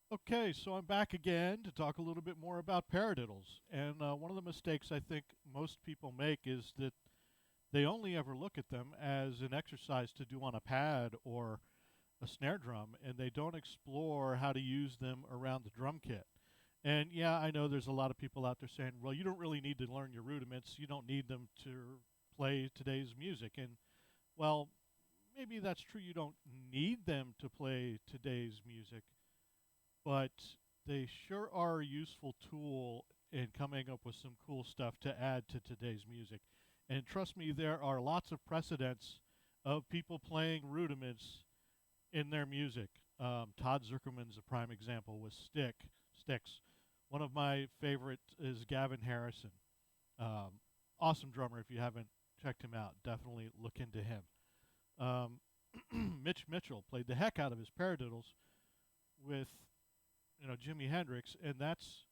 Okay, so I'm back again to talk a little bit more about paradiddles. And one of the mistakes I think most people make is that they only ever look at them as an exercise to do on a pad or a snare drum, and they don't explore how to use them around the drum kit. And yeah, I know there's a lot of people out there saying, well, you don't really need to learn your rudiments, you don't need them to play today's music. And well, maybe that's true, you don't need them to play today's music, but they sure are a useful tool in coming up with some cool stuff to add to today's music. And trust me, there are lots of precedents of people playing rudiments in their music. Todd Zuckerman's a prime example with sticks. One of my favorite is Gavin Harrison. Um, awesome drummer. If you haven't checked him out, definitely look into him. Mitch Mitchell played the heck out of his paradiddles with Jimi Hendrix, and that's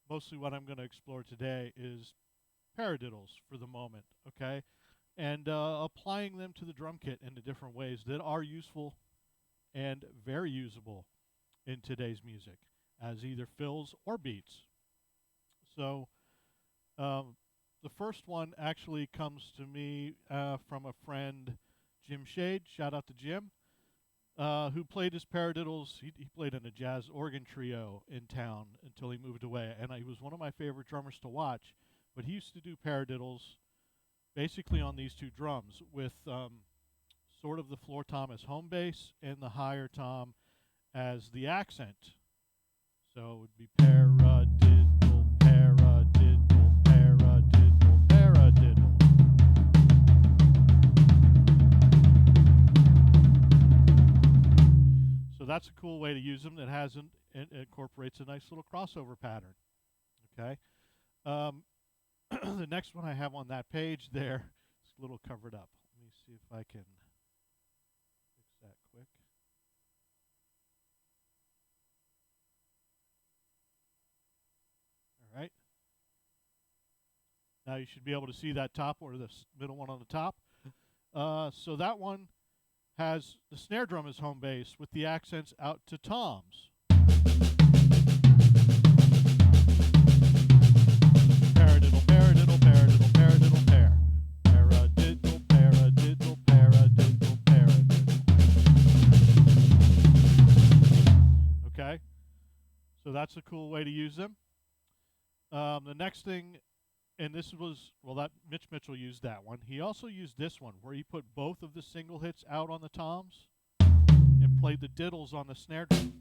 mostly what I'm going to explore today is paradiddles for the moment, okay? And applying them to the drum kit in the different ways that are useful and very usable in today's music as either fills or beats. So the first one actually comes to me from a friend, Jim Shade. Shout out to Jim. Who played his paradiddles. He played in a jazz organ trio in town until he moved away, and he was one of my favorite drummers to watch. But he used to do paradiddles basically on these two drums with sort of the floor tom as home bass and the higher tom as the accent. So it would be paradiddle, paradiddle, paradiddle, paradiddle. So that's a cool way to use them that hasn't it incorporates a nice little crossover pattern. Okay. The next one I have on that page there is a little covered up. Let me see if I can fix that quick. All right. Now you should be able to see that top or the middle one on the top. So that one has the snare drum as home bass with the accents out to toms. Paradiddle, paradiddle, paradiddle, paradiddle, pair. Paradiddle, paradiddle, paradiddle, paradiddle. Okay? So that's a cool way to use them. The next thing, and this was, well, that Mitch Mitchell used that one. He also used this one where he put both of the single hits out on the toms and played the diddles on the snare drum.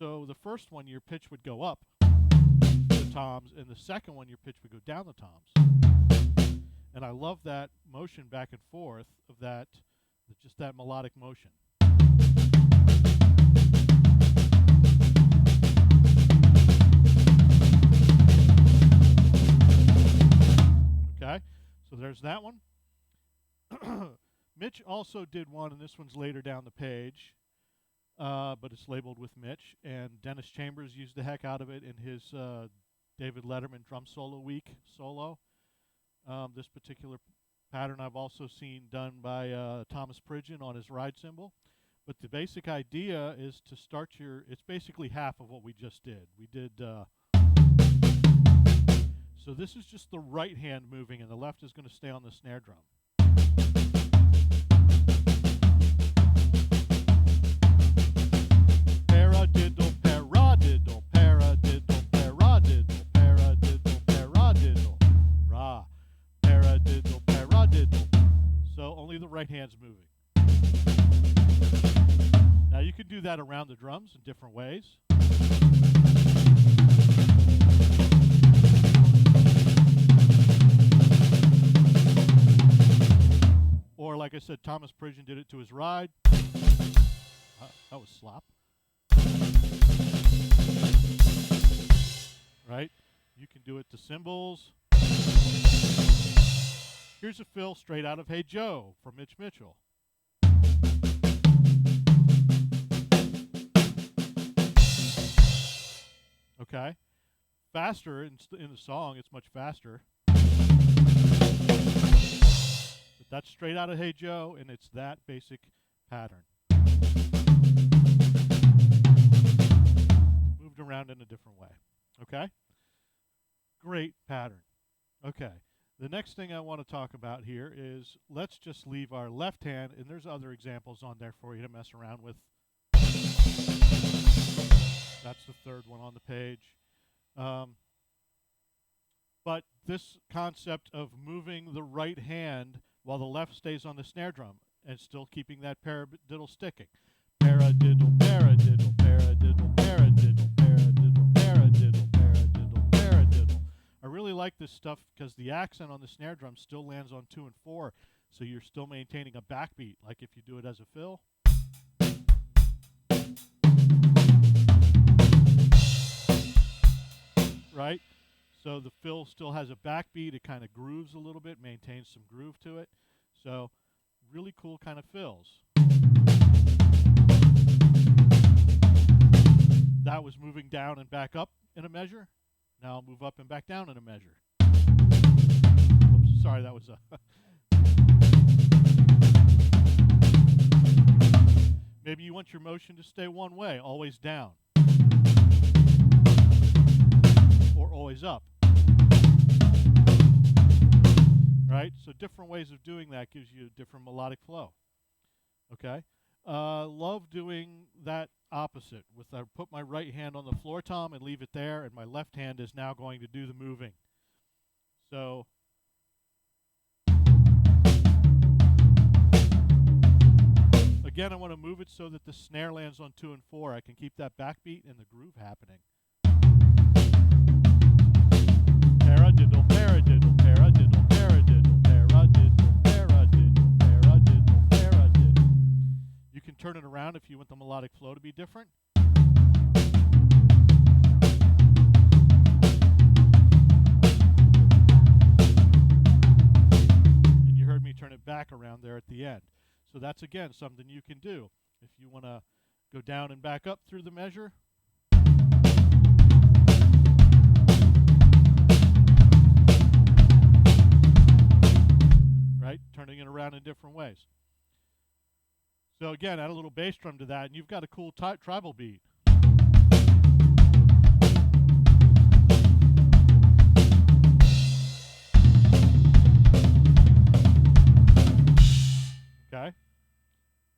So the first one, your pitch would go up the toms, and the second one, your pitch would go down the toms. And I love that motion back and forth of that, just that melodic motion. Okay, so there's that one. Mitch also did one, and this one's later down the page, but it's labeled with Mitch. And Dennis Chambers used the heck out of it in his David Letterman Drum Solo Week solo. This particular pattern I've also seen done by Thomas Pridgeon on his ride cymbal. But the basic idea is to start it's basically half of what we just did. We did... So this is just the right hand moving, and the left is going to stay on the snare drum. Paradiddle, paradiddle, paradiddle, paradiddle, paradiddle, paradiddle. Ra. Paradiddle, paradiddle. So only the right hand's moving. Now you can do that around the drums in different ways. Or, like I said, Thomas Pridgeon did it to his ride. That was slop. Right? You can do it to cymbals. Here's a fill straight out of Hey Joe from Mitch Mitchell. Okay? Faster in the song, it's much faster. That's straight out of Hey Joe, and it's that basic pattern. in a different way. Okay? Great pattern. Okay. The next thing I want to talk about here is let's just leave our left hand, and there's other examples on there for you to mess around with. That's the third one on the page. But this concept of moving the right hand while the left stays on the snare drum and still keeping that paradiddle sticking. Paradiddle, paradiddle, paradiddle, paradiddle, paradiddle, paradiddle, paradiddle, paradiddle. I really like this stuff because the accent on the snare drum still lands on 2 and 4, so you're still maintaining a backbeat, like if you do it as a fill. Right? So the fill still has a backbeat. It kind of grooves a little bit, maintains some groove to it. So really cool kind of fills. That was moving down and back up in a measure. Now I'll move up and back down in a measure. Oops, sorry, that was a... Maybe you want your motion to stay one way, always down. Or always up. Right? So different ways of doing that gives you a different melodic flow. Okay? Love doing that opposite. I put my right hand on the floor tom and leave it there, and my left hand is now going to do the moving. So again, I want to move it so that the snare lands on 2 and 4. I can keep that backbeat and the groove happening. Paradiddle, paradiddle, paradiddle, paradiddle, paradiddle, paradiddle, paradiddle, paradiddle. You can turn it around if you want the melodic flow to be different. And you heard me turn it back around there at the end. So that's, again, something you can do. If you want to go down and back up through the measure, right? Turning it around in different ways. So again, add a little bass drum to that, and you've got a cool tribal beat. Okay?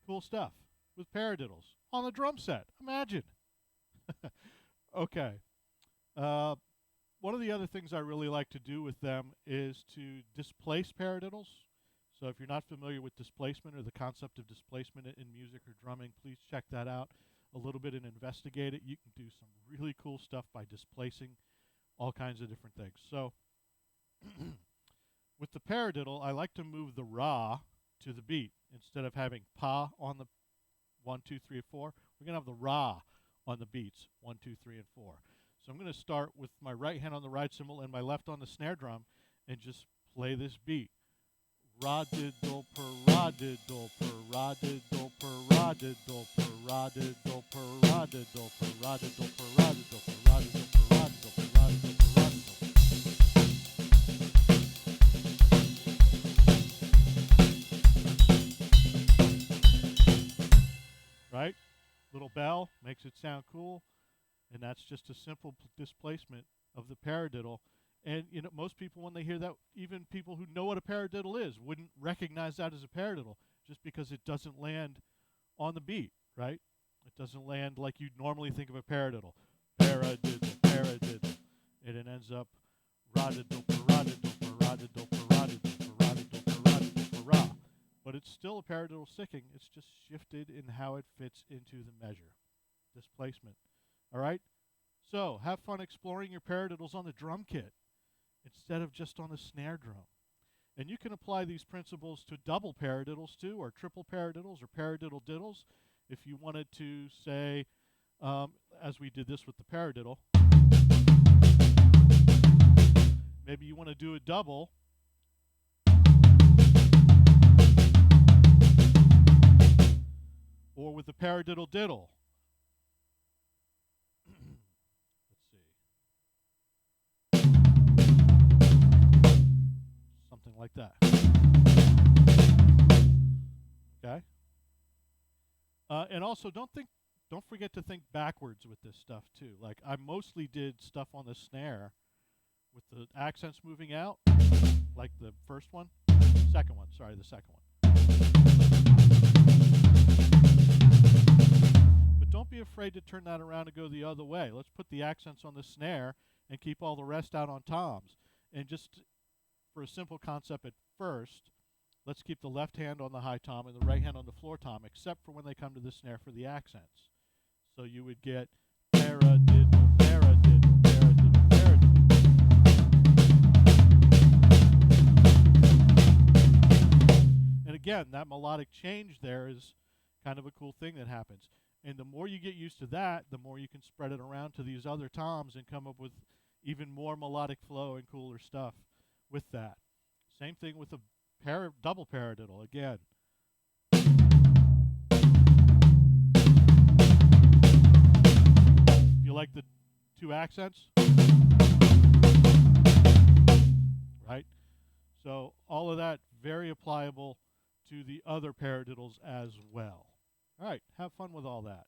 Cool stuff with paradiddles on the drum set. Imagine. Okay. One of the other things I really like to do with them is to displace paradiddles. So if you're not familiar with displacement or the concept of displacement in music or drumming, please check that out a little bit and investigate it. You can do some really cool stuff by displacing all kinds of different things. So with the paradiddle, I like to move the ra to the beat. Instead of having pa on the 1, 2, 3, and 4, we're going to have the ra on the beats, 1, 2, 3, and 4. So I'm going to start with my right hand on the ride cymbal and my left on the snare drum and just play this beat. Paradiddle, paradiddle, paradiddle, paradiddle, paradiddle, paradiddle, paradiddle, paradiddle, paradiddle, paradiddle, paradiddle, paradiddle. Right? Little bell makes it sound cool, and that's just a simple displacement of the paradiddle. And you know, most people, when they hear that, even people who know what a paradiddle is, wouldn't recognize that as a paradiddle just because it doesn't land on the beat, right? It doesn't land like you'd normally think of a paradiddle. Paradiddle, paradiddle. And it ends up radiddle, paradiddle, paradiddle, paradiddle, paradiddle, paradiddle, para. But it's still a paradiddle sticking. It's just shifted in how it fits into the measure. Displacement. All right? So have fun exploring your paradiddles on the drum kit instead of just on the snare drum. And you can apply these principles to double paradiddles too, or triple paradiddles, or paradiddle diddles. If you wanted to say, as we did this with the paradiddle, maybe you want to do a double. Or with the paradiddle diddle. Something like that. Okay? And also, don't think don't forget to think backwards with this stuff too. Like I mostly did stuff on the snare with the accents moving out, like the first one, second one, sorry, the second one. But don't be afraid to turn that around and go the other way. Let's put the accents on the snare and keep all the rest out on toms. And just for a simple concept at first, let's keep the left hand on the high tom and the right hand on the floor tom, except for when they come to the snare for the accents. So you would get paradiddle, paradiddle, paradiddle, paradiddle. And again, that melodic change there is kind of a cool thing that happens. And the more you get used to that, the more you can spread it around to these other toms and come up with even more melodic flow and cooler stuff with that. Same thing with a double paradiddle again. If you like the two accents, right? So all of that very applicable to the other paradiddles as well. All right, have fun with all that.